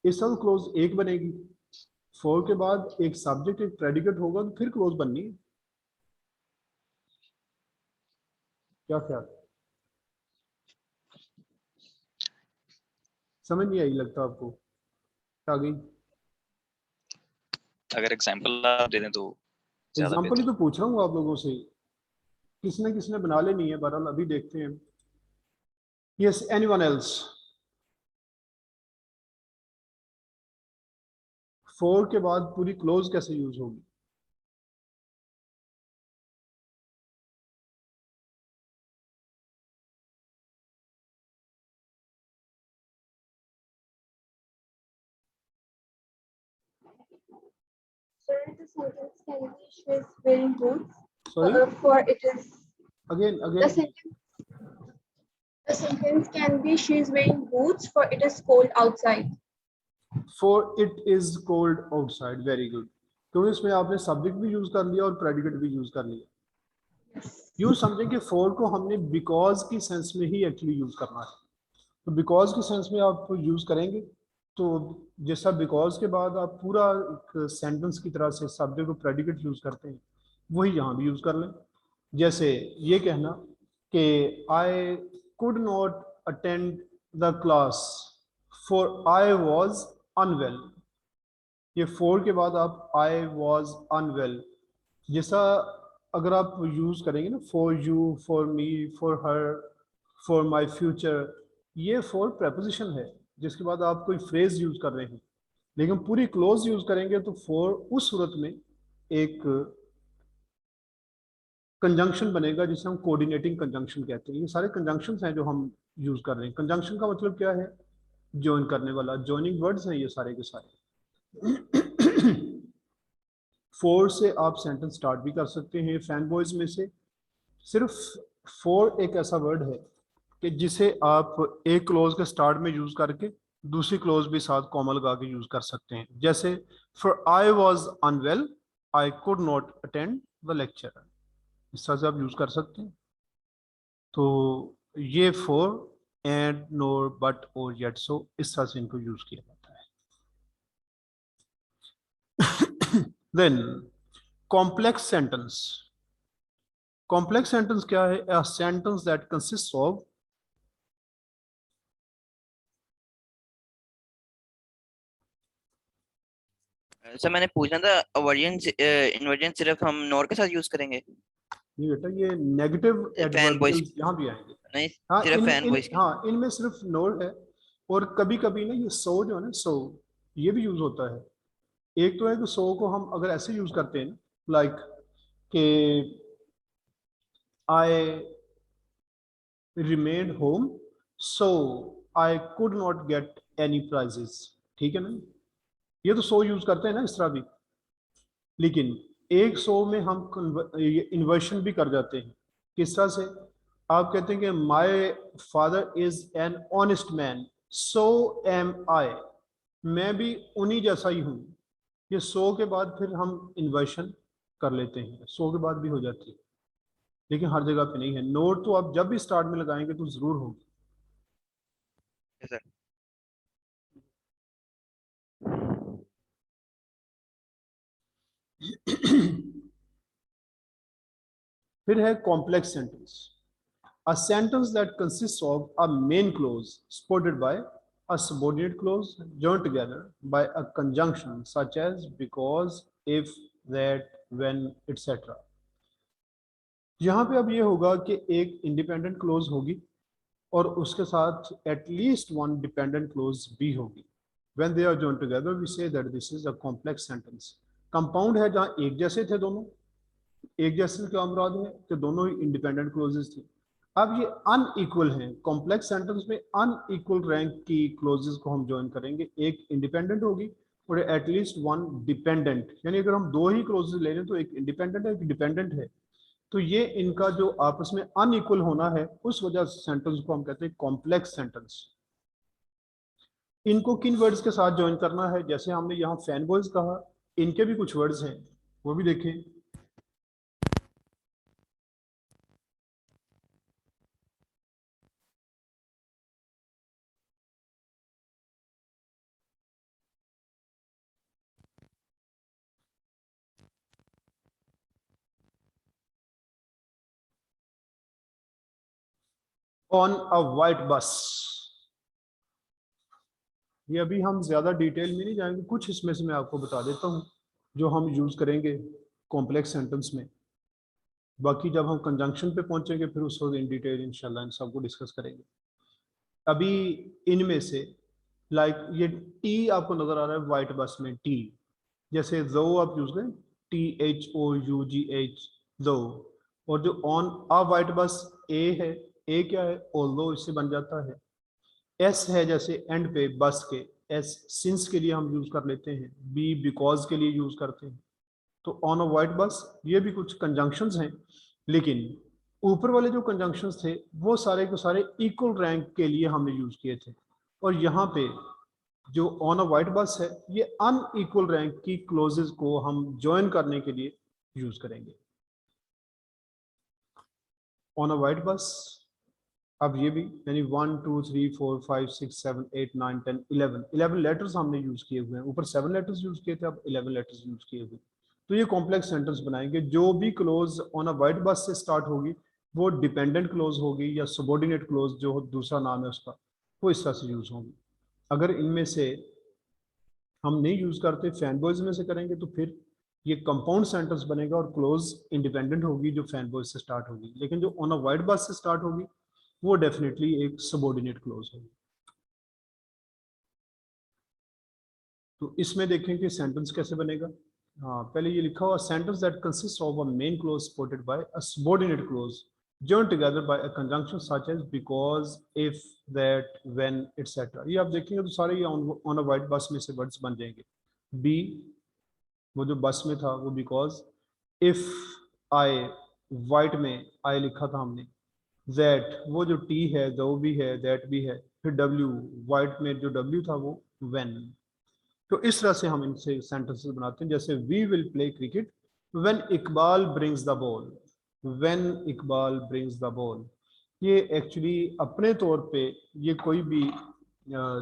इस सब क्लोज एक बनेगी, फोर के बाद एक सब्जेक्ट एक प्रेडिकेट होगा तो फिर क्लोज बननी है। क्या ख्याल, समझ नहीं आई लगता आपको? आ गई? अगर एग्जांपल आप दे दें तो ज्यादा एग्जाम्पल ही बेहतर। तो पूछ रहा हूँ आप लोगों से, किसने बना लेनी है, बहरहाल अभी देखते हैं। Yes, anyone else? फोर के बाद पूरी क्लोज कैसे यूज होगी? Sir, the sentence can be she is wearing boots. Sorry, For it is again the again. sentence can be she is wearing boots for it is cold outside. For it is cold outside, very good. क्योंकि इसमें आपने subject भी use कर लिया और predicate भी use कर लिया। यूं समझें कि फॉर को हमने बिकॉज की सेंस में ही एक्चुअली यूज करना है, तो बिकॉज की सेंस में आप यूज करेंगे तो जैसा बिकॉज के बाद आप पूरा एक सेंटेंस की तरह से सब्जेक्ट और प्रेडिकेट यूज करते हैं, वही यहाँ भी यूज कर लें। जैसे ये कहना कि I could not attend the class for I was unwell, ये फोर के बाद आप आई वॉज अनवेल जैसा अगर आप यूज करेंगे ना, for you, for me, for her, for my future, ये फॉर प्रेपोजिशन है जिसके बाद आप कोई फ्रेज यूज कर रहे हैं, लेकिन पूरी क्लोज यूज करेंगे तो फॉर उस सूरत में एक कंजंक्शन बनेगा जिसे हम कोऑर्डिनेटिंग कंजंक्शन कहते हैं। ये सारे कंजंक्शंस हैं जो हम यूज कर रहे हैं। कंजंक्शन का मतलब क्या है? ज्वाइन करने वाला, ज्वाइनिंग वर्ड्स हैं ये सारे के सारे। फॉर से आप सेंटेंस स्टार्ट भी कर सकते हैं। फैन बॉयज में से सिर्फ फॉर एक ऐसा वर्ड है कि जिसे आप एक क्लोज के स्टार्ट में यूज करके दूसरी क्लोज भी साथ कॉमा लगा के यूज कर सकते हैं। जैसे for I was unwell I could not attend the lecture, इस तरह से आप यूज कर सकते हैं। तो ये फॉर, एंड, नोर, बट और येट सो इस तरह से इनको यूज किया जाता है। Then complex sentence. Complex sentence क्या है? A sentence that consist of sir मैंने पूछना था अवर्जन इन्वर्जन सिर्फ हम नॉर के साथ यूज करेंगे? नहीं बेटा, ये नेगेटिव फैन बॉयज एडवर्बियल्स यहाँ भी आएंगे। नहीं, हाँ, सिर्फ फैन बॉयज के। हाँ, इनमें सिर्फ नोर है। और कभी कभी ना ये सो जो है ना, सो ये भी यूज होता है। एक तो है कि सो को हम अगर ऐसे यूज करते हैं लाइक के I remained home so I could not get any prizes, ठीक है ना? ये तो सो यूज करते हैं ना इस तरह भी। लेकिन एक सो में हम इन्वर्शन भी कर जाते हैं। किस तरह से? आप कहते हैं कि my father is an honest man so am I, मैं भी उन्हीं जैसा ही हूं। ये सो के बाद फिर हम इन्वर्शन कर लेते हैं, सो के बाद भी हो जाती है, लेकिन हर जगह पे नहीं है। नोट तो आप जब भी स्टार्ट में लगाएंगे तो जरूर होगी। सर फिर है complex sentence. A sentence that consists of a main clause supported by a subordinate clause joined together by a conjunction such as because, if, that, when, etc. यहाँ पे अब ये होगा कि एक इंडिपेंडेंट क्लोज होगी और उसके साथ एटलीस्ट वन डिपेंडेंट क्लोज भी होगी। When they are joined together, we say that this is a complex sentence. Compound है जहाँ एक जैसे थे दोनों, एक जैसे क्या मुराद है कि दोनों ही इंडिपेंडेंट क्लोजेस थे। अब ये अनइक्वल हैं। कॉम्प्लेक्स सेंटेंस में अनइक्वल रैंक की क्लोजेस को हम ज्वाइन करेंगे, एक इंडिपेंडेंट होगी और एटलीस्ट वन डिपेंडेंट। यानी अगर हम दो ही क्लोजेस ले रहे हैं तो एक इंडिपेंडेंट है, एक डिपेंडेंट है। तो ये इनका जो आपस में अनइक्वल होना है, उस वजह से सेंटेंस को हम कहते हैं कॉम्प्लेक्स सेंटेंस। इनको किन वर्ड्स के साथ ज्वाइन करना है? जैसे हमने यहाँ फैन बॉयज कहा, इनके भी कुछ वर्ड्स हैं, वो भी देखें। ऑन अ वाइट बस। ये अभी हम ज्यादा डिटेल में नहीं जाएंगे, कुछ इसमें से मैं आपको बता देता हूँ जो हम यूज करेंगे कॉम्प्लेक्स सेंटेंस में। बाकी जब हम कंजंक्शन पे पहुंचेंगे फिर उस वक्त इन डिटेल इंशाल्लाह इन सबको डिस्कस करेंगे। अभी इनमें से लाइक ये टी आपको नजर आ रहा है वाइट बस में, टी जैसे दो आप यूज करें, THOUGH दो। और जो ऑन अ वाइट बस ए है, ए क्या है? ऑल्दो, इससे बन जाता है। एस है जैसे एंड पे बस के, एस सिंस के लिए हम यूज कर लेते हैं, बी बिकॉज के लिए यूज करते हैं। तो ऑन अ वाइट बस ये भी कुछ कंजंक्शंस हैं, लेकिन ऊपर वाले जो कंजंक्शंस थे वो सारे के सारे इक्वल रैंक के लिए हमने यूज किए थे। और यहाँ पे जो ऑन अ वाइट बस है ये अनइक्वल रैंक की क्लोजेस को हम ज्वाइन करने के लिए यूज करेंगे। ऑन अ वाइट बस, अब ये भी यानी 1 2 3 4 5 6 7 8 9 10 11 लेटर्स हमने यूज किए हुए हैं। ऊपर 7 लेटर्स यूज किए थे, अब 11 लेटर्स यूज किए हुए। तो ये कॉम्प्लेक्स सेंटेंस बनाएंगे। जो भी क्लोज ऑन अ वाइट बस से स्टार्ट होगी वो डिपेंडेंट क्लोज होगी या सबॉर्डिनेट क्लोज जो दूसरा नाम है उसका, वो इस तरह से यूज होगी। अगर इनमें से हम नहीं यूज करते, फैन बॉयज में से करेंगे, तो फिर ये कंपाउंड सेंटेंस बनेगा और क्लोज इंडिपेंडेंट होगी जो फैन बॉयज से स्टार्ट होगी। लेकिन जो ऑन अ वाइट बस से स्टार्ट होगी वो डेफिनेटली एक सबऑर्डिनेट क्लोज है। तो इसमें देखें कि सेंटेंस कैसे बनेगा। हाँ, पहले ये लिखा हुआ sentence that consist of a main close supported by a subordinate close joined together by a conjunction such as because, if, that, when, etc. ये आप देखेंगे तो सारे ये ऑन अ वाइट बस में से वर्ड्स बन जाएंगे। बी, वो जो बस में था वो बिकॉज, इफ, आई, वाइट में आई लिखा था हमने, दैट वो जो टी है, दो भी है, दैट भी है, फिर डब्ल्यू, वाइट में जो डब्ल्यू था वो व्हेन। तो इस तरह से हम इनसे सेंटेंसेस बनाते हैं, जैसे we will play cricket when Iqbal brings the ball, when Iqbal brings the ball. ये एक्चुअली अपने तौर पे ये कोई भी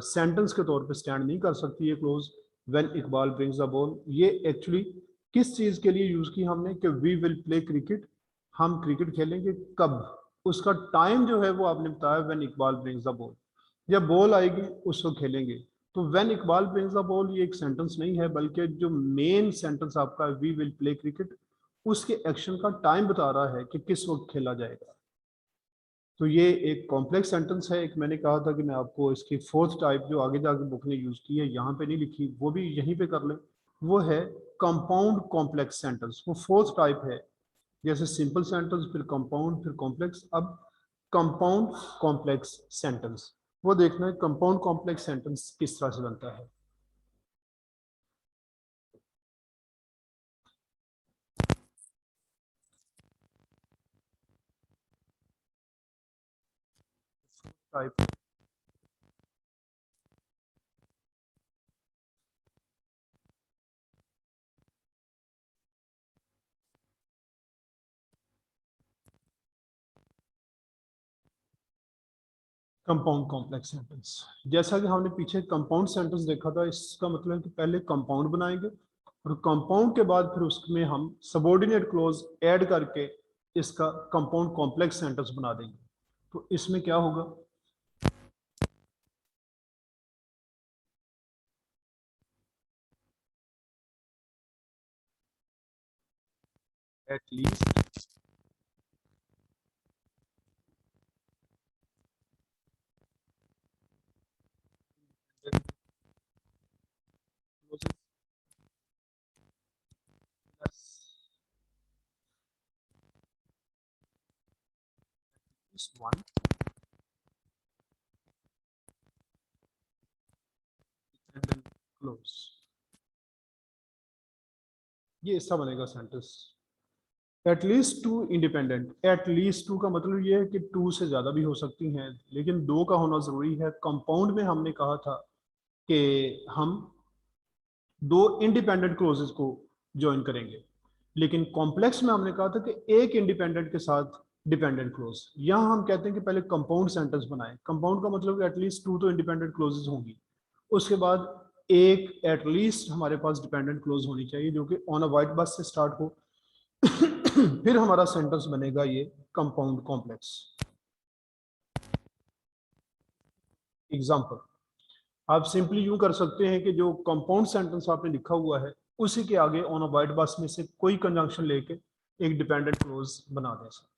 सेंटेंस के तौर पे स्टैंड नहीं कर सकती ये close, when Iqbal brings the ball. ये एक्चुअली किस चीज के लिए यूज की हमने कि वी विल प्ले क्रिकेट, हम क्रिकेट खेलेंगे कब, उसका टाइम जो है वो आपने बताया when Iqbal brings the ball, जब बॉल आएगी उसको खेलेंगे। तो when Iqbal brings the ball ये एक सेंटेंस नहीं है, बल्कि जो मेन सेंटेंस आपका वी विल प्ले क्रिकेट, उसके एक्शन का टाइम बता रहा है कि किस वक्त खेला जाएगा। तो ये एक कॉम्प्लेक्स सेंटेंस है। एक मैंने कहा था कि मैं आपको इसकी फोर्थ टाइप जो आगे जाके बुक ने यूज की है, यहाँ पे नहीं लिखी, वो भी यहीं पे कर ले, वो है कंपाउंड कॉम्प्लेक्स सेंटेंस। वो फोर्थ टाइप है, जैसे सिंपल सेंटेंस, फिर कंपाउंड, फिर कॉम्प्लेक्स, अब कंपाउंड कॉम्प्लेक्स सेंटेंस। वो देखना है कंपाउंड कॉम्प्लेक्स सेंटेंस किस तरह से बनता है। Type compound complex sentence. जैसा कि हमने पीछे कंपाउंड सेंटेंस देखा था, इसका मतलब है कि पहले कंपाउंड बनाएंगे और कंपाउंड के बाद फिर उसमें हम सबऑर्डिनेट क्लोज ऐड करके इसका कंपाउंड कॉम्प्लेक्स सेंटेंस बना देंगे। तो इसमें क्या होगा, at least one and then close। ये इसका बनेगा sentence. At least to independent, at least to का मतलब ये है कि टू से ज्यादा भी हो सकती हैं, लेकिन दो का होना जरूरी है। कंपाउंड में हमने कहा था कि हम दो इंडिपेंडेंट क्लोजेस को ज्वाइन करेंगे, लेकिन कॉम्प्लेक्स में हमने कहा था कि एक इंडिपेंडेंट के साथ डिपेंडेंट क्लोज। यहां हम कहते हैं कि पहले कंपाउंड सेंटेंस बनाएं। कंपाउंड का मतलब एटलीस्ट टू तो इंडिपेंडेंट क्लोजेस होंगी, उसके बाद एक एटलीस्ट हमारे पास डिपेंडेंट क्लोज होनी चाहिए जो कि ऑन अ वाइट बस से स्टार्ट हो। फिर हमारा सेंटेंस बनेगा ये कंपाउंड कॉम्प्लेक्स। एग्जांपल, आप सिंपली यूं कर सकते हैं कि जो कंपाउंड सेंटेंस आपने लिखा हुआ है उसी के आगे ऑन अ वाइट बस में से कोई कंजंक्शन लेके एक डिपेंडेंट क्लोज बना दे सकते।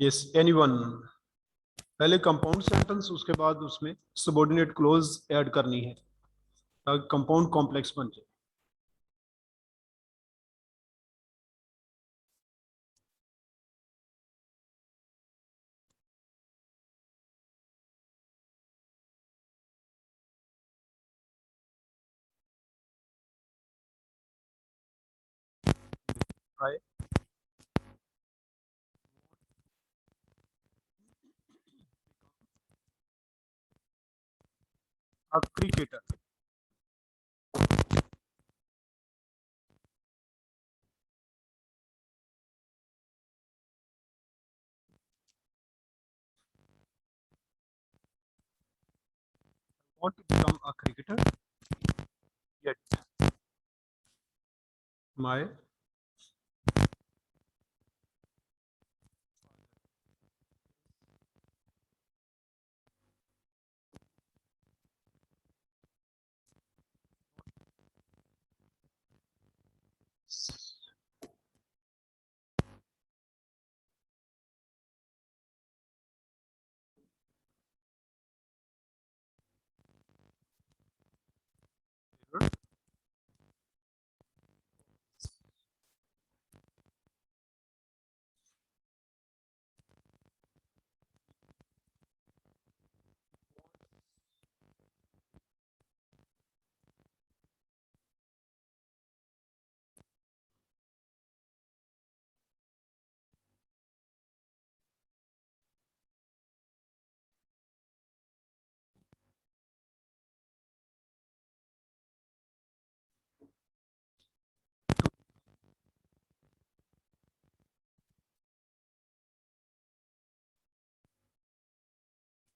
Yes, anyone? पहले कंपाउंड सेंटेंस, उसके बाद उसमें सबऑर्डिनेट क्लोज ऐड करनी है ताकि कंपाउंड कॉम्प्लेक्स बन जाए। Right. A cricketer. Want to become a cricketer? Yet my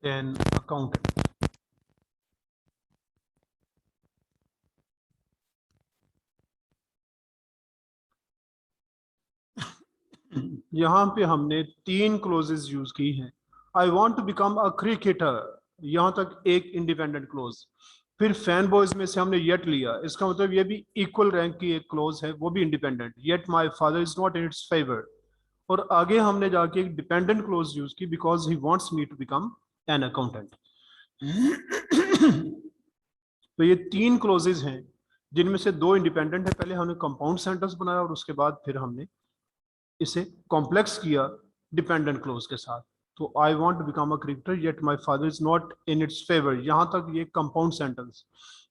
an accountant. यहाँ पे हमने 3 क्लोजेस यूज की हैं। I want to become a cricketer, यहाँ तक एक इंडिपेंडेंट क्लोज। फिर फैन बॉयज में से हमने येट लिया, इसका मतलब ये भी इक्वल रैंक की एक क्लोज है, वो भी independent. Yet my father is not in its favour. और आगे हमने जाके एक डिपेंडेंट क्लोज यूज की, because he wants me to become an accountant. तो ये 3 क्लोजेज हैं जिनमें से 2 इंडिपेंडेंट है। पहले हमने कंपाउंड सेंटेंस बनाया और उसके बाद फिर हमने इसे कॉम्प्लेक्स किया डिपेंडेंट क्लोज के साथ। तो I want to become a cricketer yet my father is not in its favour, यहां तक ये कंपाउंड सेंटेंस।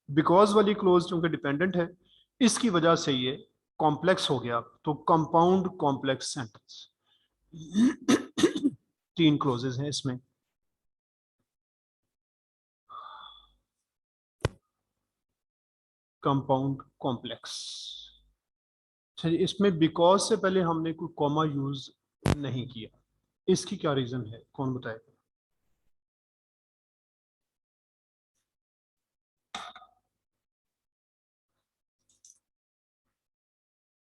बिकॉज वाली क्लोज क्योंकि डिपेंडेंट है, इसकी वजह से ये कॉम्प्लेक्स हो गया, तो कंपाउंड कॉम्प्लेक्स सेंटेंस। 3 क्लोजेस हैं इसमें। Compound complex. इसमें बिकॉज से पहले हमने कोई कॉमा यूज नहीं किया, इसकी क्या रीजन है, कौन बताएगा?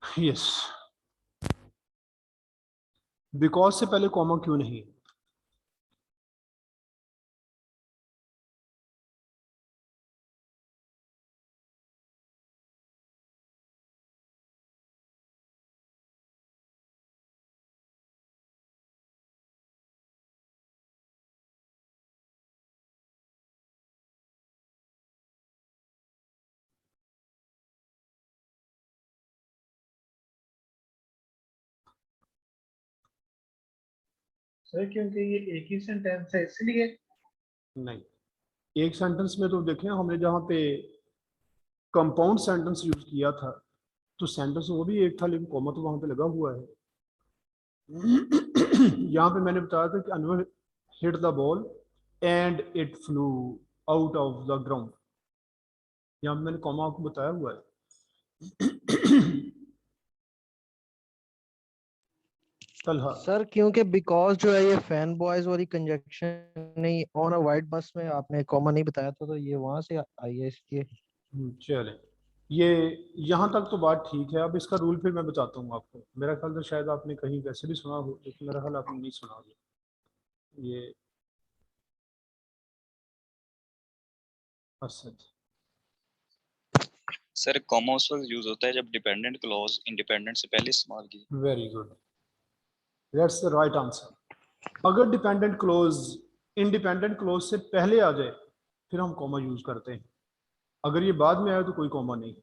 यस, बिकॉज से पहले कॉमा क्यों नहीं? सर क्योंकि ये एक ही सेंटेंस है इसलिए। नहीं, एक सेंटेंस में तो देखें हमने जहां पे कंपाउंड सेंटेंस यूज किया था, तो सेंटेंस वो भी एक था लेकिन कॉमा तो वहां पे लगा हुआ है। यहाँ पे मैंने बताया था कि Anwar hit the ball and it flu out of the ground, यहाँ पे मैंने कॉमा आपको बताया हुआ है। तलहा, सर क्योंकि बिकॉज जो है ये फैन बॉयज वाली कंजक्शन नहीं, ऑन अ वाइट बस में आपने कॉमा नहीं बताया था, तो ये वहां से आई है इसलिए। चले, ये यहाँ तक तो बात ठीक है। अब इसका रूल फिर मैं बताता हूँ आपको। मेरा ख्याल तो शायद आपने कहीं वैसे भी सुना हो, लेकिन मेरा ख्याल आपने नहीं सुना होगा ये। असद, सर कॉमा उस वक्त यूज होता है जब डिपेंडेंट क्लॉज इंडिपेंडेंट से पहले इस्तेमाल की। Very good, that's the right answer. अगर डिपेंडेंट क्लोज इंडिपेंडेंट क्लोज से पहले आ जाए फिर हम कॉमा यूज करते हैं, अगर ये बाद में आए तो कोई कॉमा नहीं।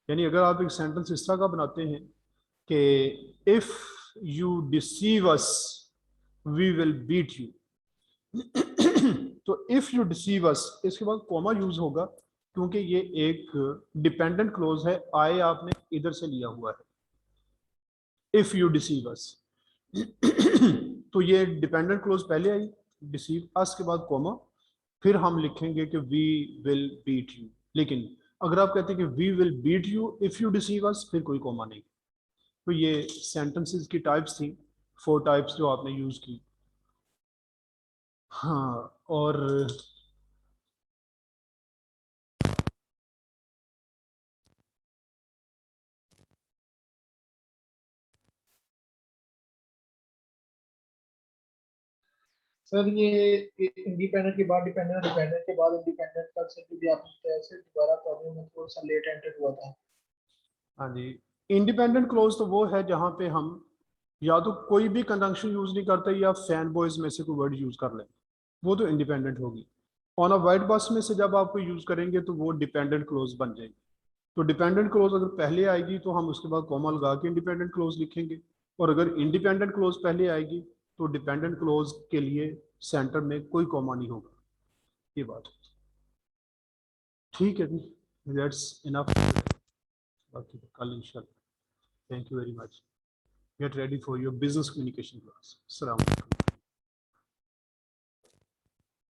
यानी अगर आप एक सेंटेंस इस तरह का बनाते हैं कि if you deceive us we will beat you, तो इफ यू डिसीव अस इसके बाद कॉमा यूज होगा क्योंकि ये एक डिपेंडेंट क्लोज है, आए आपने इधर से लिया हुआ है। इफ यू डिसीव अस तो ये डिपेंडेंट क्लोज पहले आई, डिसीव अस के बाद कॉमा, फिर हम लिखेंगे कि वी विल बीट यू। लेकिन अगर आप कहते हैं कि we will beat you if you deceive us, फिर कोई कॉमा नहीं। तो ये सेंटेंसेस की टाइप्स थी, 4 टाइप्स जो आपने यूज की। हाँ, और सर ये इंडिपेंडेंट के बाद डिपेंडेंट, डिपेंडेंट के बाद इंडिपेंडेंट का सर भी आपने कैसे दोबारा प्रॉब्लम में थोड़ा सा लेट एंटर हुआ था। हाँ जी, इंडिपेंडेंट क्लोज तो वो है जहाँ पे हम या तो कोई भी कंजंक्शन यूज नहीं करते या फैन बॉयज में से कोई वर्ड यूज कर लें, वो तो इंडिपेंडेंट होगी। ऑन अ वाइट बस में से जब आप कोई यूज करेंगे तो वो डिपेंडेंट क्लोज बन जाएगी। तो डिपेंडेंट क्लोज अगर पहले आएगी तो हम उसके बाद कॉमा लगा के इंडिपेंडेंट क्लोज लिखेंगे, और अगर इंडिपेंडेंट क्लोज पहले आएगी तो डिपेंडेंट क्लोज के लिए सेंटर में कोई कॉमा नहीं होगा। ये बात ठीक है जी, दैट्स इनफ। बाकी कल इंशाल्लाह। Thank you very much. Get ready for your business communication class. Assalamu alaikum.